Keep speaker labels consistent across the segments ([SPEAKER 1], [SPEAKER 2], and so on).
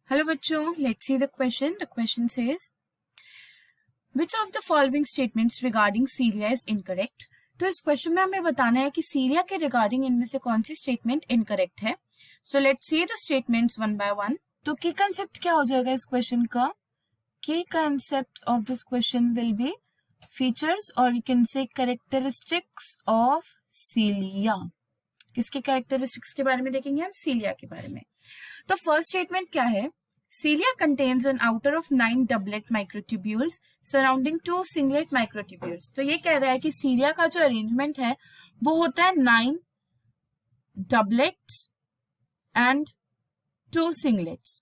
[SPEAKER 1] Hello बच्चों, let's see the question. The question says which of the following statements regarding cilia is incorrect. तो इस question में हमें बताना है कि सीलिया के रिगार्डिंग इनमें से कौन सी स्टेटमेंट इनकरेक्ट है. So let's see the statements one by one. तो की कंसेप्ट क्या हो जाएगा इस क्वेश्चन का? की concept of this question will be features और you can say characteristics of cilia. किसके कैरेक्टरिस्टिक्स के बारे में देखेंगे हम? सीलिया के बारे में. तो फर्स्ट स्टेटमेंट क्या है? Cilia contains an outer of 9 doublet microtubules surrounding 2 singlet microtubules. तो ये कह रहा है कि सीलिया का जो अरेंजमेंट है वो होता है 9 डबलेट्स एंड 2 सिंगलेट्स.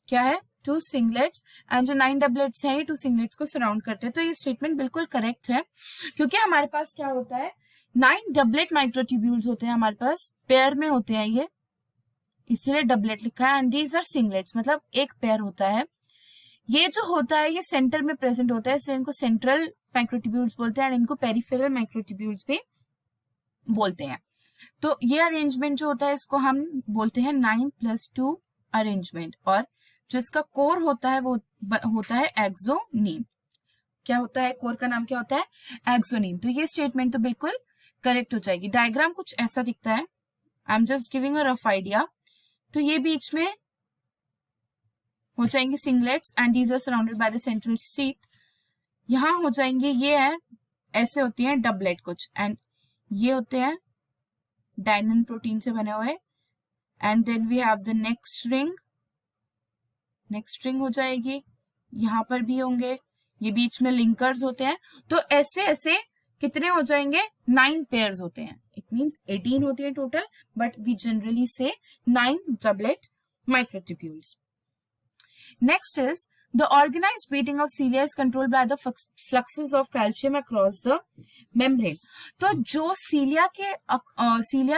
[SPEAKER 1] क्या है? 2 सिंगलेट्स एंड जो 9 डबलेट्स हैं ये 2 सिंगलेट्स को सराउंड करते हैं. तो ये स्टेटमेंट बिल्कुल करेक्ट है क्योंकि हमारे पास क्या होता है, 9 डबलेट माइक्रोट्यूब्यूल्स होते हैं हमारे पास, पेयर में होते हैं ये, इसीलिए डबलेट लिखा है. एंड दीज आर सिंगलेट्स, मतलब एक पेयर होता है. ये जो होता है ये सेंटर में प्रेजेंट होता है, इसलिए इनको सेंट्रल माइक्रोट्यूब्यूल्स बोलते हैं एंड इनको पेरिफेरल माइक्रोट्यूब्यूल्स भी बोलते हैं. तो ये अरेंजमेंट जो होता है इसको हम बोलते हैं 9+2 अरेंजमेंट. और जो इसका कोर होता है वो होता है एक्सोनीम. क्या होता है? कोर का नाम क्या होता है? एक्सोनीम. तो ये स्टेटमेंट तो बिल्कुल करेक्ट हो जाएगी. डायग्राम कुछ ऐसा दिखता है. I am just giving a rough idea. तो ये बीच में हो जाएंगे singlets and these are surrounded by the central sheath. यहां हो जाएंगे, ये है, ऐसे होती हैं डबलेट कुछ, एंड ये होते हैं डाइनिन प्रोटीन से बने हुए. And then we have the next ring हो जाएगी, यहां पर भी होंगे, ये बीच में लिंकर्स होते हैं. तो ऐसे ऐसे कितने हो जाएंगे? 9 पेयर्स होते हैं. इट मींस 18 होती है total, but we generally say 9 doublet microtubules. Next is the organized breathing of cilia is controlled by the fluxes of calcium across the membrane. तो जो सीलिया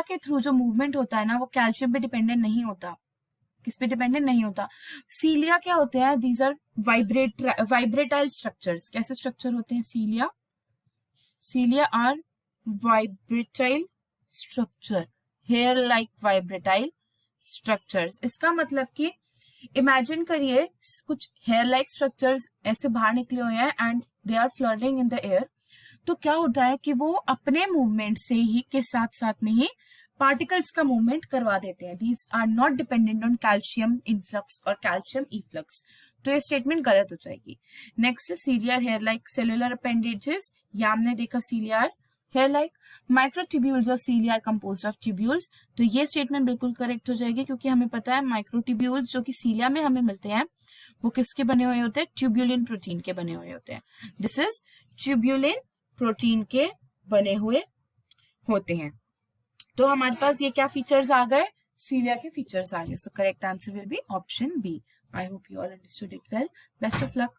[SPEAKER 1] के थ्रू जो मूवमेंट होता है ना, वो कैल्शियम पे डिपेंडेंट नहीं होता. किस पे डिपेंडेंट नहीं होता? सीलिया क्या होते हैं? These are vibratile structures. कैसे स्ट्रक्चर होते हैं cilia are vibratile structure, hair like vibratile structures. इसका मतलब कि इमेजिन करिए कुछ हेयर लाइक स्ट्रक्चर्स ऐसे बाहर निकले हुए हैं and they are floating in the air. तो क्या होता है कि वो अपने मूवमेंट से ही के साथ साथ में ही पार्टिकल्स का मूवमेंट करवा देते हैं. These are not dependent on calcium influx और कैल्शियम इफ्लक्स. तो ये स्टेटमेंट गलत हो जाएगी. Next ciliary hair like cellular appendages. या हमने देखा सीलियर हेयर लाइक माइक्रोट्यूब्यूल्स और सीलियर कंपोज्ड ऑफ ट्यूब्यूल्स. तो ये स्टेटमेंट बिल्कुल करेक्ट हो जाएगी क्योंकि हमें पता है माइक्रोट्यूब्यूल्स जो कि सीलिया में हमें मिलते हैं वो किसके बने हुए होते हैं? ट्यूब्यूलिन प्रोटीन के बने हुए होते हैं. दिस इज ट्यूब्यूलिन प्रोटीन के बने हुए होते हैं. तो हमारे पास ये क्या फीचर्स आ गए? सीलिया के फीचर्स आ गए. So correct answer will be option B. I hope you all understood it well. Best of luck.